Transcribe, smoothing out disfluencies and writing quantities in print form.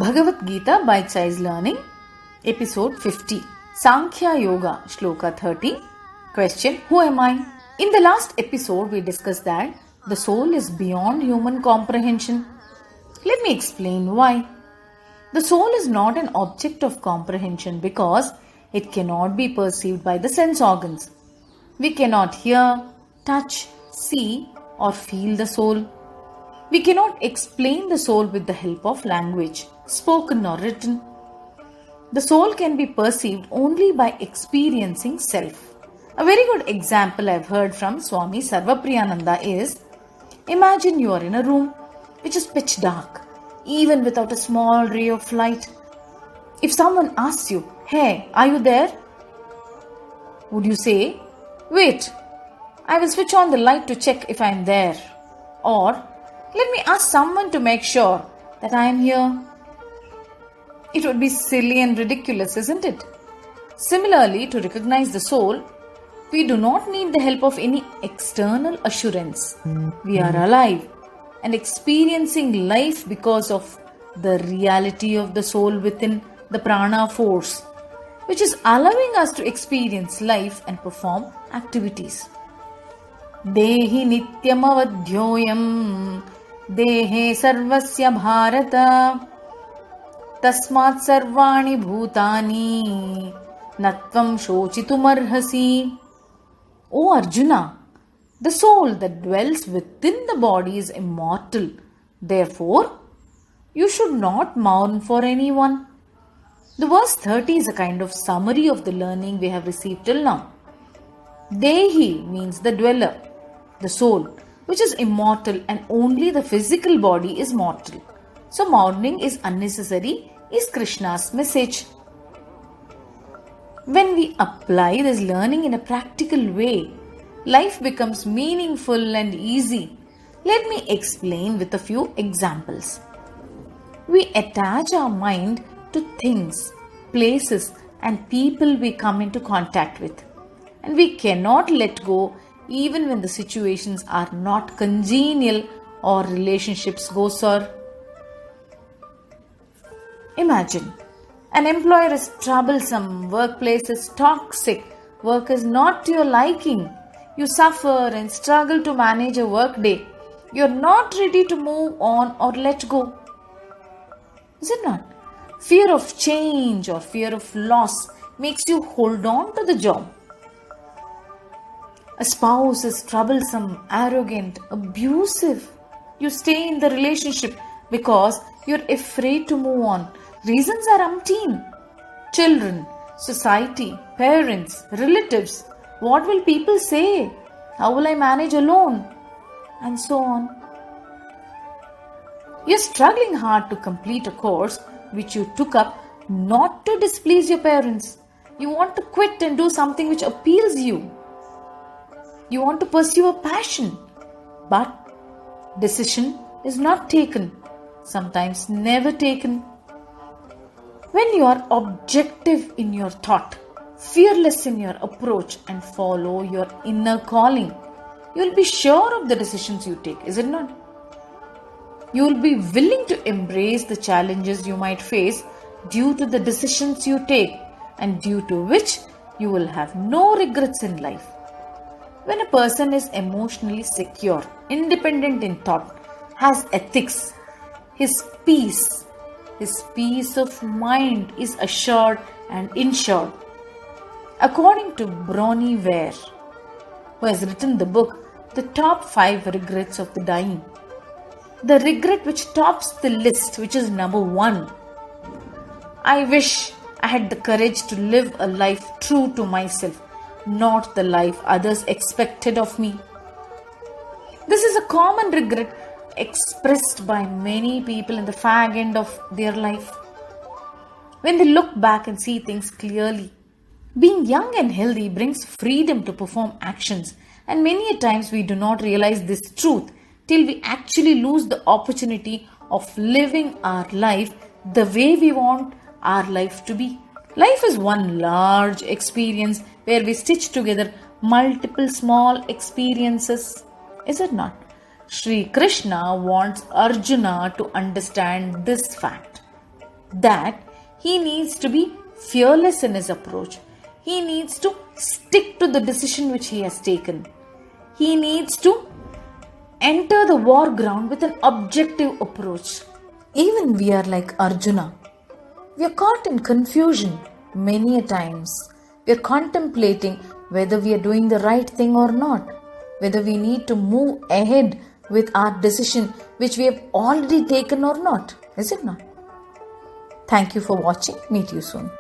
Bhagavad Gita Bite-Size Learning, Episode 50, Sankhya Yoga, Shloka 30. Question: Who am I? In the last episode, we discussed that the soul is beyond human comprehension. Let me explain why. The soul is not an object of comprehension because it cannot be perceived by the sense organs. We cannot hear, touch, see, or feel the soul. We cannot explain the soul with the help of language, spoken or written. The soul can be perceived only by experiencing self. A very good example I've heard from Swami Sarvapriyananda is, imagine you are in a room which is pitch dark, even without a small ray of light. If someone asks you, "Hey, are you there?" would you say, "Wait, I will switch on the light to check if I am there," or "Let me ask someone to make sure that I am here"? It would be silly and ridiculous, isn't it? Similarly, to recognize the soul, we do not need the help of any external assurance. We are alive and experiencing life because of the reality of the soul within the prana force, which is allowing us to experience life and perform activities. Dehi nityam avadhyoyam dehe sarvasya bharata tasmat sarvani bhutani natvam shochitumarhasi. O Arjuna, the soul that dwells within the body is immortal. Therefore, you should not mourn for anyone. The verse 30 is a kind of summary of the learning we have received till now. Dehi means the dweller, the soul, which is immortal, and only the physical body is mortal. So mourning is unnecessary is Krishna's message. When we apply this learning in a practical way, life becomes meaningful and easy. Let me explain with a few examples. We attach our mind to things, places, and people we come into contact with, and we cannot let go even when the situations are not congenial or relationships go sour. Imagine, an employer is troublesome, workplace is toxic, work is not to your liking. You suffer and struggle to manage a work day. You are not ready to move on or let go. Is it not? Fear of change or fear of loss makes you hold on to the job. A spouse is troublesome, arrogant, abusive. You stay in the relationship because you're afraid to move on. Reasons are umpteen. Children, society, parents, relatives. What will people say? How will I manage alone? And so on. You're struggling hard to complete a course which you took up not to displease your parents. You want to quit and do something which appeals you. You want to pursue a passion, but decision is not taken, sometimes never taken. When you are objective in your thought, fearless in your approach, and follow your inner calling, you will be sure of the decisions you take, is it not? You will be willing to embrace the challenges you might face due to the decisions you take, and due to which you will have no regrets in life. When a person is emotionally secure, independent in thought, has ethics, his peace of mind is assured and insured. According to Bronnie Ware, who has written the book The Top 5 Regrets of the Dying, the regret which tops the list, which is number 1, I wish I had the courage to live a life true to myself, not the life others expected of me. This is a common regret expressed by many people in the fag end of their life. When they look back and see things clearly, being young and healthy brings freedom to perform actions, and many a times we do not realize this truth till we actually lose the opportunity of living our life the way we want our life to be. Life is one large experience where we stitch together multiple small experiences, is it not? Sri Krishna wants Arjuna to understand this fact. that he needs to be fearless in his approach. He needs to stick to the decision which he has taken. He needs to enter the war ground with an objective approach. Even we are like Arjuna. We are caught in confusion many a times. We are contemplating whether we are doing the right thing or not, whether we need to move ahead with our decision which we have already taken or not. Is it not? Thank you for watching. Meet you soon.